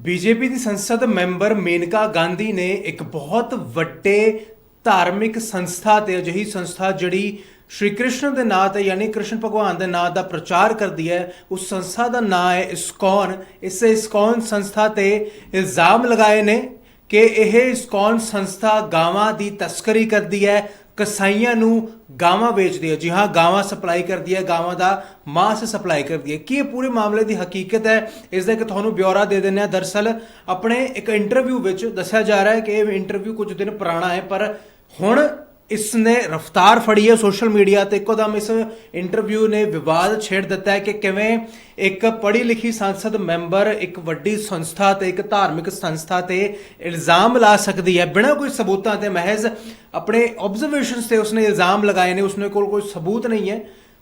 BJP ਦੀ ਸੰਸਦ member Maneka Gandhi ਨੇ ਇੱਕ ਬਹੁਤ ਵੱਡੇ ਧਾਰਮਿਕ ਸੰਸਥਾ ਤੇ ਅਜਿਹੀ ਸੰਸਥਾ ਜਿਹੜੀ ਸ਼੍ਰੀ ਕ੍ਰਿਸ਼ਨ ਦੇ ਨਾਂ ਤੇ ਯਾਨੀ ਕ੍ਰਿਸ਼ਨ ਭਗਵਾਨ ਦੇ ਨਾਂ ਦਾ ਪ੍ਰਚਾਰ ਕਰਦੀ ਹੈ, ਉਸ ਸੰਸਥਾ ਦਾ ਨਾਂ ਹੈ ਇਸਕॉन। ਇਸ ਇਸਕॉन ਸੰਸਥਾ ਤੇ ਇਲਜ਼ਾਮ ਲਗਾਏ ਨੇ ਕਿ ਇਹ ਇਸਕॉन ਸੰਸਥਾ ਗਾਵਾਂ ਦੀ ਤਸਕਰੀ ਕਰਦੀ ਹੈ, ਕਸਾਈਆਂ ਨੂੰ ਗਾਵਾਂ ਵੇਚਦੀ ਹੈ। ਜੀ ਹਾਂ, ਗਾਵਾਂ ਸਪਲਾਈ ਕਰਦੀ ਹੈ, ਗਾਵਾਂ ਦਾ ਮਾंस ਸਪਲਾਈ ਕਰਦੀ ਹੈ। ਕੀ ਇਹ ਪੂਰੇ ਮਾਮਲੇ ਦੀ ਹਕੀਕਤ ਹੈ, ਇਸ ਦਾ ਇੱਕ ਤੁਹਾਨੂੰ ਬਿਊਰਾ ਦੇ ਦਿੰਦੇ ਹਾਂ। ਦਰਅਸਲ ਆਪਣੇ ਇੱਕ ਇੰਟਰਵਿਊ ਵਿੱਚ ਦੱਸਿਆ ਜਾ ਰਿਹਾ ਹੈ ਕਿ ਇਹ ਇੰਟਰਵਿਊ ਕੁਝ ਦਿਨ ਪੁਰਾਣਾ ਹੈ, ਪਰ ਹੁਣ ਇਸ ਨੇ ਰਫਤਾਰ ਫੜੀ ਹੈ ਸੋਸ਼ਲ ਮੀਡੀਆ ਤੇ। ਇੱਕੋਦਮ ਇਸ ਇੰਟਰਵਿਊ ਨੇ ਵਿਵਾਦ ਛੇੜ ਦਿੱਤਾ ਹੈ ਕਿ ਕਿਵੇਂ ਇੱਕ ਪੜ੍ਹੀ ਲਿਖੀ ਸੰਸਦ ਮੈਂਬਰ ਇੱਕ ਵੱਡੀ ਸੰਸਥਾ ਤੇ, ਇੱਕ ਧਾਰਮਿਕ ਸੰਸਥਾ ਤੇ ਇਲਜ਼ਾਮ ਲਾ ਸਕਦੀ ਹੈ ਬਿਨਾਂ ਕੋਈ ਸਬੂਤਾਂ ਤੇ। ਮਹਿਜ਼ ਆਪਣੇ ਆਬਜ਼ਰਵੇਸ਼ਨਸ ਤੇ ਉਸਨੇ ਇਲਜ਼ਾਮ ਲਗਾਏ ਨੇ, ਉਸਨੇ ਕੋਲ ਕੋਈ ਸਬੂਤ ਨਹੀਂ ਹੈ।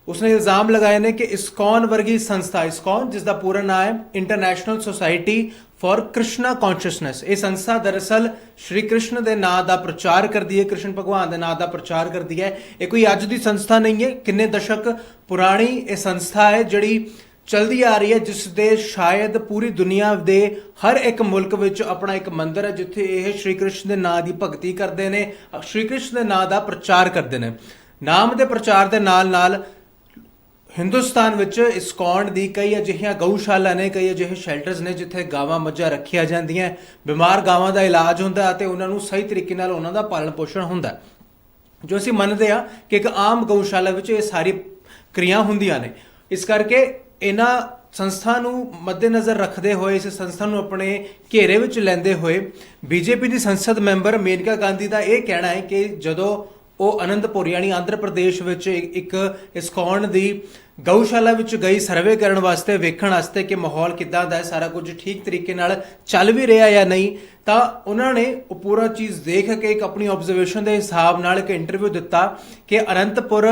ਉਸਨੇ ਇਲਜ਼ਾਮ ਲਗਾਏ ਨੇ ਕਿ ਇਸਕॉन ਵਰਗੀ ਸੰਸਥਾ, ਇਸਕॉन ਜਿਸ ਦਾ ਪੂਰਾ ਨਾਮ ਹੈ international society for Krishna consciousness, ਇਹ ਸੰਸਥਾ ਦਰਅਸਲ ਸ਼੍ਰੀ ਕ੍ਰਿਸ਼ਨ ਦੇ ਨਾਂ ਦਾ ਪ੍ਰਚਾਰ ਕਰਦੀ ਹੈ, ਕ੍ਰਿਸ਼ਨ ਭਗਵਾਨ ਦੇ ਨਾਂ ਦਾ ਪ੍ਰਚਾਰ ਕਰਦੀ ਹੈ। ਇਹ ਕੋਈ ਅੱਜ ਦੀ ਸੰਸਥਾ ਨਹੀਂ ਹੈ, ਕਿੰਨੇ ਦਸ਼ਕ ਪੁਰਾਣੀ ਇਹ ਸੰਸਥਾ ਹੈ ਜਿਹੜੀ ਚਲਦੀ ਆ ਰਹੀ ਹੈ, ਜਿਸ ਦੇ ਸ਼ਾਇਦ ਪੂਰੀ ਦੁਨੀਆ ਦੇ ਹਰ ਇੱਕ ਮੁਲਕ ਵਿੱਚ ਆਪਣਾ ਇੱਕ ਮੰਦਿਰ ਹੈ ਜਿੱਥੇ ਇਹ ਸ਼੍ਰੀ ਕ੍ਰਿਸ਼ਨ ਦੇ ਨਾਂ ਦੀ ਭਗਤੀ ਕਰਦੇ ਨੇ, ਸ਼੍ਰੀ ਕ੍ਰਿਸ਼ਨ ਦੇ ਨਾਂ ਦਾ ਪ੍ਰਚਾਰ ਕਰਦੇ ਨੇ। ਨਾਮ ਦੇ ਪ੍ਰਚਾਰ ਦੇ ਨਾਲ ਨਾਲ ਹਿੰਦੁਸਤਾਨ ਵਿੱਚ ਇਸਕॉन ਦੀ ਕਈ ਅਜਿਹੀਆਂ ਗਊਸ਼ਾਲਾ ਨੇ, ਕਈ ਅਜਿਹੇ ਸ਼ੈਲਟਰਸ ਨੇ ਜਿੱਥੇ ਗਾਵਾਂ ਮੱਝਾਂ ਰੱਖੀਆਂ ਜਾਂਦੀਆਂ, ਬਿਮਾਰ ਗਾਵਾਂ ਦਾ ਇਲਾਜ ਹੁੰਦਾ ਅਤੇ ਉਹਨਾਂ ਨੂੰ ਸਹੀ ਤਰੀਕੇ ਨਾਲ ਉਹਨਾਂ ਦਾ ਪਾਲਣ ਪੋਸ਼ਣ ਹੁੰਦਾ। ਜੋ ਅਸੀਂ ਮੰਨਦੇ ਹਾਂ ਕਿ ਇੱਕ ਆਮ ਗਊਸ਼ਾਲਾ ਵਿੱਚ ਇਹ ਸਾਰੀ ਕਿਰਿਆ ਹੁੰਦੀਆਂ ਨੇ। ਇਸ ਕਰਕੇ ਇਹਨਾਂ ਸੰਸਥਾ ਨੂੰ ਮੱਦੇਨਜ਼ਰ ਰੱਖਦੇ ਹੋਏ, ਇਸ ਸੰਸਥਾ ਨੂੰ ਆਪਣੇ ਘੇਰੇ ਵਿੱਚ ਲੈਂਦੇ ਹੋਏ ਬੀਜੇਪੀ ਦੀ ਸੰਸਦ ਮੈਂਬਰ ਮੇਨਕਾ ਗਾਂਧੀ ਦਾ ਇਹ ਕਹਿਣਾ ਹੈ ਕਿ ਜਦੋਂ ਉਹ ਅਨੰਦਪੁਰ ਯਾਨੀ ਆਂਧਰ ਪ੍ਰਦੇਸ਼ ਵਿੱਚ ਇੱਕ ਇਸਕॉन ਦੀ ਗਊਸ਼ਾਲਾ ਵਿੱਚ ਗਈ ਸਰਵੇ ਕਰਨ ਵਾਸਤੇ, ਵੇਖਣ ਵਾਸਤੇ ਕਿ ਮਾਹੌਲ ਕਿੱਦਾਂ ਦਾ ਹੈ, ਸਾਰਾ ਕੁਝ ਠੀਕ ਤਰੀਕੇ ਨਾਲ ਚੱਲ ਵੀ ਰਿਹਾ ਜਾਂ ਨਹੀਂ, ਤਾਂ ਉਹਨਾਂ ਨੇ ਉਹ ਪੂਰਾ ਚੀਜ਼ ਦੇਖ ਕੇ ਇੱਕ ਆਪਣੀ ਆਬਜ਼ਰਵੇਸ਼ਨ ਦੇ ਹਿਸਾਬ ਨਾਲ ਇੱਕ ਇੰਟਰਵਿਊ ਦਿੱਤਾ ਕਿ ਅਨੰਤਪੁਰ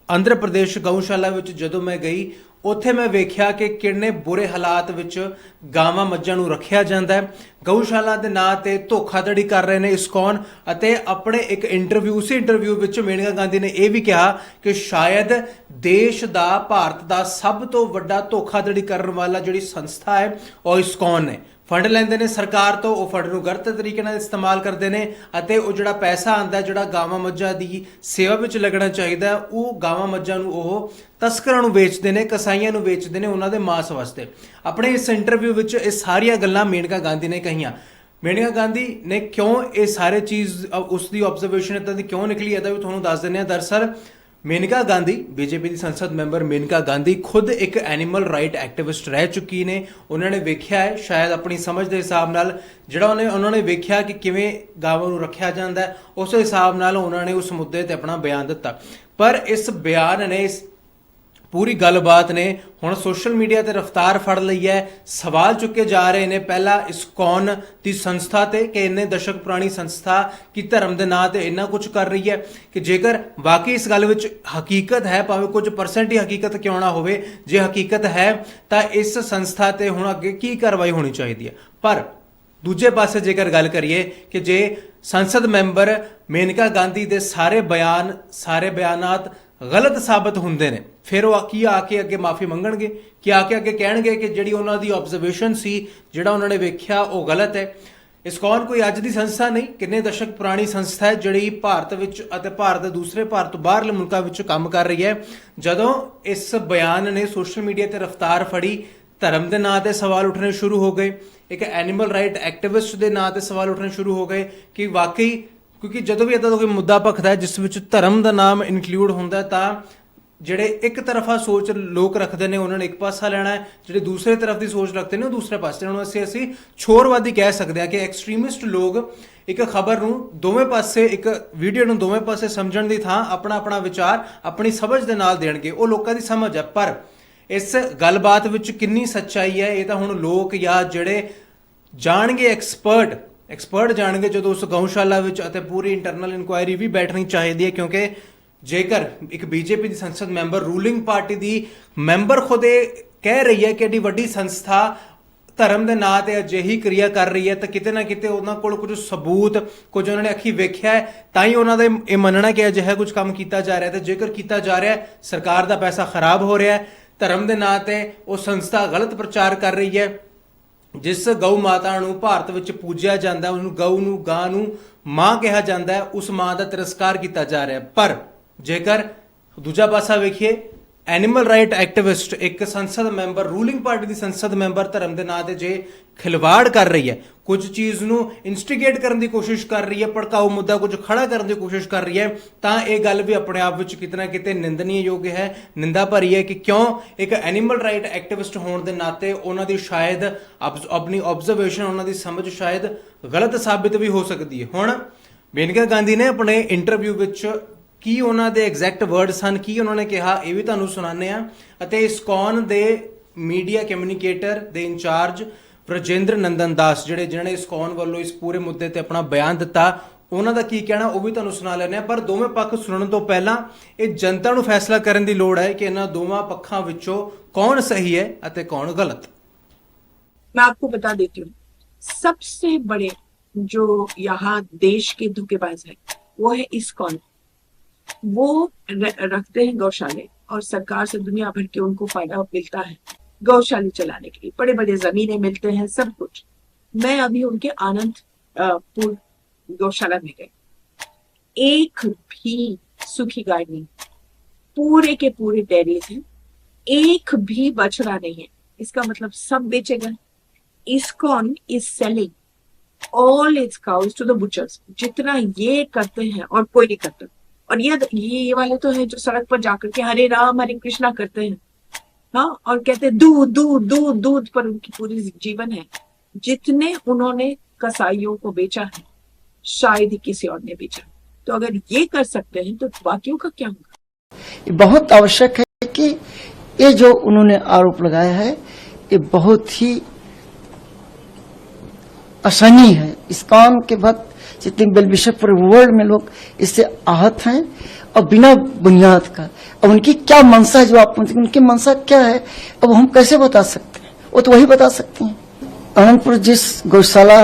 ਆਂਧਰ ਪ੍ਰਦੇਸ਼ ਗਊਸ਼ਾਲਾ ਵਿੱਚ ਜਦੋਂ ਮੈਂ ਗਈ, ਉੱਥੇ ਮੈਂ ਵੇਖਿਆ ਕਿ ਕਿੰਨੇ ਬੁਰੇ ਹਾਲਾਤ ਵਿੱਚ ਗਾਵਾਂ ਮੱਝਾਂ ਨੂੰ ਰੱਖਿਆ ਜਾਂਦਾ ਹੈ। ਗਊਸ਼ਾਲਾ ਦੇ ਨਾਂ ਤੇ ਧੋਖਾਧੜੀ ਕਰ ਰਹੇ ਨੇ ਇਸਕॉन। ਅਤੇ ਆਪਣੇ ਇੱਕ ਇੰਟਰਵਿਊ, ਉਸੇ ਇੰਟਰਵਿਊ ਵਿੱਚ ਮੇਨਕਾ ਗਾਂਧੀ ਨੇ ਇਹ ਵੀ ਕਿਹਾ ਕਿ ਸ਼ਾਇਦ ਦੇਸ਼ ਦਾ, ਭਾਰਤ ਦਾ ਸਭ ਤੋਂ ਵੱਡਾ ਧੋਖਾਧੜੀ ਕਰਨ ਵਾਲਾ ਜਿਹੜੀ ਸੰਸਥਾ ਹੈ ਉਹ ਇਸਕॉन ਨੇ। ਫੰਡ ਲੈਂਦੇ ਨੇ ਸਰਕਾਰ ਤੋਂ, ਉਹ ਫੰਡ ਨੂੰ ਗਲਤ ਤਰੀਕੇ ਨਾਲ ਇਸਤੇਮਾਲ ਕਰਦੇ ਨੇ ਅਤੇ ਉਹ ਜਿਹੜਾ ਪੈਸਾ ਆਉਂਦਾ, ਜਿਹੜਾ ਗਾਵਾਂ ਮੱਝਾਂ ਦੀ ਸੇਵਾ ਵਿੱਚ ਲੱਗਣਾ ਚਾਹੀਦਾ, ਉਹ ਗਾਵਾਂ ਮੱਝਾਂ ਨੂੰ ਉਹ ਤਸਕਰਾਂ ਨੂੰ ਵੇਚਦੇ ਨੇ, ਕਸਾਈਆਂ ਨੂੰ ਵੇਚਦੇ ਨੇ ਉਹਨਾਂ ਦੇ ਮਾंस ਵਾਸਤੇ। ਆਪਣੇ ਇਸ ਇੰਟਰਵਿਊ ਵਿੱਚ ਇਹ ਸਾਰੀਆਂ ਗੱਲਾਂ ਮੇਨਕਾ ਗਾਂਧੀ ਨੇ ਕਹੀਆਂ। ਮੇਨਕਾ ਗਾਂਧੀ ਨੇ ਕਿਉਂ ਇਹ ਸਾਰੇ ਚੀਜ਼, ਉਸ ਦੀ ਆਬਜ਼ਰਵੇਸ਼ਨ ਇੱਦਾਂ ਦੀ ਕਿਉਂ ਨਿਕਲੀ, ਇਹਦਾ ਵੀ ਤੁਹਾਨੂੰ ਦੱਸ ਦਿੰਦੇ ਹਾਂ। ਦਰਅਸਲ ਮੇਨਕਾ ਗਾਂਧੀ, ਬੀਜੇਪੀ ਦੀ ਸੰਸਦ ਮੈਂਬਰ ਮੇਨਕਾ ਗਾਂਧੀ ਖੁਦ ਇੱਕ ਐਨੀਮਲ ਰਾਈਟ ਐਕਟਿਵਿਸਟ ਰਹਿ ਚੁੱਕੀ ਨੇ। ਉਹਨਾਂ ਨੇ ਵੇਖਿਆ ਹੈ, ਸ਼ਾਇਦ ਆਪਣੀ ਸਮਝ ਦੇ ਹਿਸਾਬ ਨਾਲ, ਜਿਹੜਾ ਉਹਨਾਂ ਨੇ ਵੇਖਿਆ ਕਿ ਕਿਵੇਂ ਗਾਵਾਂ ਨੂੰ ਰੱਖਿਆ ਜਾਂਦਾ ਹੈ, ਉਸ ਹਿਸਾਬ ਨਾਲ ਉਹਨਾਂ ਨੇ ਉਸ ਮੁੱਦੇ ਤੇ ਆਪਣਾ ਬਿਆਨ ਦਿੱਤਾ। ਪਰ ਇਸ ਬਿਆਨ ਨੇ, ਇਸ ਪੂਰੀ ਗੱਲਬਾਤ ਨੇ ਹੁਣ ਸੋਸ਼ਲ ਮੀਡੀਆ ਤੇ ਰਫਤਾਰ ਫੜ ਲਈ ਹੈ। ਸਵਾਲ ਚੁੱਕੇ ਜਾ ਰਹੇ ਨੇ ਪਹਿਲਾਂ ਇਸਕॉन ਦੀ ਸੰਸਥਾ ਤੇ ਕਿ ਇੰਨੇ ਦਸ਼ਕ ਪੁਰਾਣੀ ਸੰਸਥਾ ਕੀ ਧਰਮ ਦੇ ਨਾਂ ਤੇ ਇੰਨਾ ਕੁਝ ਕਰ ਰਹੀ ਹੈ, ਕਿ ਜੇਕਰ ਵਾਕਈ ਇਸ ਗੱਲ ਵਿੱਚ ਹਕੀਕਤ ਹੈ, ਭਾਵੇਂ ਕੁਝ ਪਰਸੈਂਟ ਹੀ ਹਕੀਕਤ ਕਿਉਂ ਨਾ ਹੋਵੇ, ਜੇ ਹਕੀਕਤ ਹੈ ਤਾਂ ਇਸ ਸੰਸਥਾ ਤੇ ਹੁਣ ਅੱਗੇ ਕੀ ਕਾਰਵਾਈ ਹੋਣੀ ਚਾਹੀਦੀ ਹੈ। ਪਰ ਦੂਜੇ ਪਾਸੇ ਜੇਕਰ ਗੱਲ ਕਰੀਏ ਕਿ ਜੇ ਸੰਸਦ ਮੈਂਬਰ ਮੇਨਕਾ ਗਾਂਧੀ ਦੇ ਸਾਰੇ ਬਿਆਨਾਤ ਗਲਤ ਸਾਬਤ ਹੁੰਦੇ ਨੇ, ਫਿਰ ਉਹ ਕੀ ਆ ਕੇ ਅੱਗੇ ਮਾਫੀ ਮੰਗਣਗੇ, ਕਿ ਆ ਕੇ ਅੱਗੇ ਕਹਿਣਗੇ ਕਿ ਜਿਹੜੀ ਉਹਨਾਂ ਦੀ ਆਬਜ਼ਰਵੇਸ਼ਨ ਸੀ, ਜਿਹੜਾ ਉਹਨਾਂ ਨੇ ਵੇਖਿਆ ਉਹ ਗਲਤ ਹੈ। ਇਸਕॉन ਕੋਈ ਅੱਜ ਦੀ ਸੰਸਥਾ ਨਹੀਂ, ਕਿੰਨੇ ਦਸ਼ਕ ਪੁਰਾਣੀ ਸੰਸਥਾ ਹੈ ਜਿਹੜੀ ਭਾਰਤ ਵਿੱਚ ਅਤੇ ਭਾਰਤ ਦੇ ਦੂਸਰੇ, ਭਾਰਤ ਤੋਂ ਬਾਹਰਲੇ ਮੁਲਕਾਂ ਵਿੱਚ ਕੰਮ ਕਰ ਰਹੀ ਹੈ। ਜਦੋਂ ਇਸ ਬਿਆਨ ਨੇ ਸੋਸ਼ਲ ਮੀਡੀਆ ਤੇ ਰਫਤਾਰ ਫੜੀ, ਧਰਮ ਦੇ ਨਾਂ ਤੇ ਸਵਾਲ ਉੱਠਣੇ ਸ਼ੁਰੂ ਹੋ ਗਏ, ਇੱਕ ਐਨੀਮਲ ਰਾਈਟ ਐਕਟਿਵਿਸਟ ਦੇ ਨਾਂ ਤੇ ਸਵਾਲ ਉੱਠਣੇ ਸ਼ੁਰੂ ਹੋ ਗਏ ਕਿ ਵਾਕਈ, ਕਿਉਂਕਿ ਜਦੋਂ ਵੀ ਇੱਦਾਂ ਦਾ ਕੋਈ ਮੁੱਦਾ ਭਖਦਾ ਹੈ ਜਿਸ ਵਿੱਚ ਧਰਮ ਦਾ ਨਾਮ ਇਨਕਲੂਡ ਹੁੰਦਾ, ਤਾਂ ਜਿਹੜੇ ਇੱਕ ਤਰਫਾ ਸੋਚ ਲੋਕ ਰੱਖਦੇ ਨੇ ਉਹਨਾਂ ਨੇ ਇੱਕ ਪਾਸਾ ਲੈਣਾ ਹੈ, ਜਿਹੜੇ ਦੂਸਰੇ ਤਰਫ ਦੀ ਸੋਚ ਰੱਖਦੇ ਨੇ ਉਹ ਦੂਸਰੇ ਪਾਸੇ। ਉਹਨਾਂ ਨੂੰ ਅਸੀਂ ਛੋਰਵਾਦੀ ਕਹਿ ਸਕਦੇ ਹਾਂ ਕਿ ਐਕਸਟ੍ਰੀਮਿਸਟ ਲੋਕ ਇੱਕ ਖਬਰ ਨੂੰ ਦੋਵੇਂ ਪਾਸੇ, ਇੱਕ ਵੀਡੀਓ ਨੂੰ ਦੋਵੇਂ ਪਾਸੇ ਸਮਝਣ ਦੀ ਥਾਂ ਆਪਣਾ ਆਪਣਾ ਵਿਚਾਰ ਆਪਣੀ ਸਮਝ ਦੇ ਨਾਲ ਦੇਣਗੇ। ਉਹ ਲੋਕਾਂ ਦੀ ਸਮਝ ਹੈ, ਪਰ ਇਸ ਗੱਲਬਾਤ ਵਿੱਚ ਕਿੰਨੀ ਸੱਚਾਈ ਹੈ ਇਹ ਤਾਂ ਹੁਣ ਲੋਕ ਜਾਂ ਜਿਹੜੇ ਜਾਣਗੇ, ਐਕਸਪਰਟ ਜਾਣਗੇ ਜਦੋਂ ਉਸ ਗਊਸ਼ਾਲਾ ਵਿੱਚ। ਅਤੇ ਪੂਰੀ ਇੰਟਰਨਲ ਇਨਕੁਆਇਰੀ ਵੀ ਬੈਠਣੀ ਚਾਹੀਦੀ ਹੈ, ਕਿਉਂਕਿ ਜੇਕਰ ਇੱਕ ਬੀਜੇਪੀ ਦੀ ਸੰਸਦ ਮੈਂਬਰ, ਰੂਲਿੰਗ ਪਾਰਟੀ ਦੀ ਮੈਂਬਰ ਖੁਦ ਇਹ ਕਹਿ ਰਹੀ ਹੈ ਕਿ ਐਡੀ ਵੱਡੀ ਸੰਸਥਾ ਧਰਮ ਦੇ ਨਾਂ ਤੇ ਅਜਿਹੀ ਕਿਰਿਆ ਕਰ ਰਹੀ ਹੈ, ਤਾਂ ਕਿਤੇ ਨਾ ਕਿਤੇ ਉਹਨਾਂ ਕੋਲ ਕੁਝ ਸਬੂਤ, ਕੁਝ ਉਹਨਾਂ ਨੇ ਅੱਖੀਂ ਵੇਖਿਆ ਹੈ, ਤਾਂ ਹੀ ਉਹਨਾਂ ਦਾ ਇਹ ਮੰਨਣਾ ਕਿ ਅਜਿਹਾ ਕੁਝ ਕੰਮ ਕੀਤਾ ਜਾ ਰਿਹਾ। ਤੇ ਜੇਕਰ ਕੀਤਾ ਜਾ ਰਿਹਾ, ਸਰਕਾਰ ਦਾ ਪੈਸਾ ਖਰਾਬ ਹੋ ਰਿਹਾ ਹੈ, ਧਰਮ ਦੇ ਨਾਂ ਤੇ ਉਹ ਸੰਸਥਾ ਗਲਤ ਪ੍ਰਚਾਰ ਕਰ ਰਹੀ ਹੈ, ਜਿਸ ਗਊ ਮਾਤਾ ਨੂੰ ਭਾਰਤ ਵਿੱਚ ਪੂਜਿਆ ਜਾਂਦਾ, ਉਹਨੂੰ ਗਊ ਨੂੰ ਗਾਂ ਨੂੰ ਮਾਂ ਕਿਹਾ ਜਾਂਦਾ ਹੈ, ਉਸ ਮਾਂ ਦਾ ਤਿਰਸਕਾਰ ਕੀਤਾ ਜਾ ਰਿਹਾ ਹੈ। ਪਰ ਜੇਕਰ ਦੂਜਾ ਪਾਸਾ ਵੇਖੀਏ, ਐਨੀਮਲ ਰਾਈਟ ਐਕਟਿਵਿਸਟ, ਇੱਕ ਸੰਸਦ ਮੈਂਬਰ, ਰੂਲਿੰਗ ਪਾਰਟੀ ਦੀ ਸੰਸਦ ਮੈਂਬਰ ਧਰਮ ਦੇ ਨਾਂ ਤੇ ਜੇ ਖਿਲਵਾੜ ਕਰ ਰਹੀ ਹੈ, ਕੁਝ ਚੀਜ਼ ਨੂੰ ਇਨਸਟੀਗੇਟ ਕਰਨ ਦੀ ਕੋਸ਼ਿਸ਼ ਕਰ ਰਹੀ ਹੈ, ਭੜਕਾਊ ਮੁੱਦਾ ਕੁਝ ਖੜਾ ਕਰਨ ਦੀ ਕੋਸ਼ਿਸ਼ ਕਰ ਰਹੀ ਹੈ, ਤਾਂ ਇਹ ਗੱਲ ਵੀ ਆਪਣੇ ਆਪ ਵਿੱਚ ਕਿਤੇ ਨਾ ਕਿਤੇ ਨਿੰਦਣਯੋਗ ਹੈ, ਨਿੰਦਾ ਭਰੀ ਹੈ ਕਿ ਕਿਉਂ ਇੱਕ ਐਨੀਮਲ ਰਾਈਟ ਐਕਟਿਵਿਸਟ ਹੋਣ ਦੇ ਨਾਤੇ ਉਹਨਾਂ ਦੀ ਸ਼ਾਇਦ ਆਪਣੀ ਆਬਜ਼ਰਵੇਸ਼ਨ, ਉਹਨਾਂ ਦੀ ਸਮਝ ਸ਼ਾਇਦ ਗਲਤ ਸਾਬਿਤ ਵੀ ਹੋ ਸਕਦੀ ਹੈ। ਹੁਣ ਮੇਨਕਾ ਗਾਂਧੀ ਨੇ ਆਪਣੇ ਇੰਟਰਵਿਊ ਵਿੱਚ ਕੀ ਉਹਨਾਂ ਦੇ ਐਗਜ਼ੈਕਟ ਵਰਡਸ ਹਨ, ਕੀ ਉਹਨਾਂ ਨੇ ਕਿਹਾ, ਇਹ ਵੀ ਤੁਹਾਨੂੰ ਸੁਣਾਉਂਦੇ ਆ। ਅਤੇ ਇਸਕॉन ਦੇ ਮੀਡੀਆ ਕਮਿਊਨੀਕੇਟਰ ਦੇ ਇੰਚਾਰਜ ਵਰਜੇਂਦਰ ਨੰਦਨ ਦਾਸ, ਜਿਨ੍ਹਾਂ ਨੇ ਇਸਕॉन ਵੱਲੋਂ ਇਸ ਪੂਰੇ ਮੁੱਦੇ ਤੇ ਆਪਣਾ ਬਿਆਨ ਦਿੱਤਾ, ਉਹਨਾਂ ਦਾ ਕੀ ਕਹਿਣਾ ਉਹ ਵੀ ਤੁਹਾਨੂੰ ਸੁਣਾ ਲੈਂਦੇ ਆ। ਪਰ ਦੋਵੇਂ ਪੱਖ ਸੁਣਨ ਤੋਂ ਪਹਿਲਾਂ ਇਹ ਜਨਤਾ ਨੂੰ ਫੈਸਲਾ ਕਰਨ ਦੀ ਲੋੜ ਹੈ ਕਿ ਇਹਨਾਂ ਦੋਵਾਂ ਪੱਖਾਂ ਵਿੱਚੋਂ कौन सही है अते कौन गलत। मैं आपको बता देती हूँ, सबसे बड़े जो यहाँ देश के धोखेबाज है वो है इस्कॉन। वो रखते हैं गौशाले और सरकार से दुनिया भर के उनको फायदा मिलता है गौशाले चलाने के लिए, बड़े बड़े जमीनें मिलते हैं, सब कुछ। मैं अभी उनके आनंदपुर गौशाला में गई, एक भी सूखी गाय नहीं, पूरे के पूरे डेयरीज हैं, एक भी बछड़ा नहीं है। इसका मतलब सब बेचे गए। ISKCON is selling all its cows to the butchers. जितना ये करते हैं और कोई नहीं करता। और ये वाले तो है जो सड़क पर जाकर के हरे राम हरे कृष्णा करते हैं, हाँ, और कहते हैं दूध दूध दूध दूध पर उनकी पूरी जीवन है। जितने उन्होंने कसाईयों को बेचा है शायद ही किसी और ने बेचा। तो अगर ये कर सकते हैं तो बाकियों का क्या होगा। बहुत आवश्यक है कि ये जो उन्होंने आरोप लगाया है ये बहुत ही असहनीय है। इस काम के बाद जितने बेलविशर पूरे वर्ल्ड में लोग इससे आहत हैं और बिना बुनियाद का। अब उनकी क्या मंशा है, जो आप उनकी मंशा क्या है अब हम कैसे बता सकते हैं, वो तो वही बता सकती हैं। आनंदपुर जिस गौशाला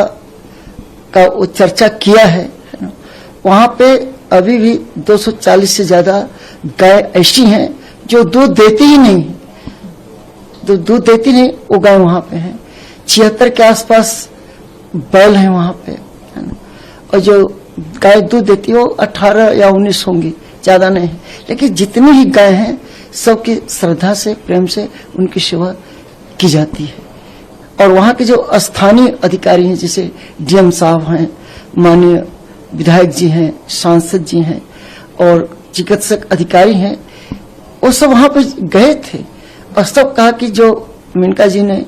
का वो चर्चा किया है ना, वहां पे अभी भी 240 से ज्यादा गाय ऐसी हैं जो दूध देती ही नहीं, तो दूध देती नहीं वो गाय वहां पे है। 76 के आसपास बैल है वहां पे, है ना, और जो गाय दूध देती है वो 18 या 19 होंगी, ज्यादा नहीं है। लेकिन जितनी ही गाय हैं सबकी श्रद्धा से प्रेम से उनकी सेवा की जाती है। और वहां के जो स्थानीय अधिकारी हैं, जैसे डीएम साहब हैं, माननीय विधायक जी हैं, सांसद जी हैं और चिकित्सक अधिकारी हैं, वो सब वहां पर गए थे और सब कहा कि जो मेनका जी ने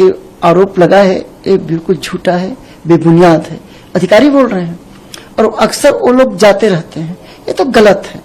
ये आरोप लगा है ये बिल्कुल झूठा है, बेबुनियाद है। अधिकारी बोल रहे हैं और अक्सर वो लोग जाते रहते हैं, ये तो गलत है।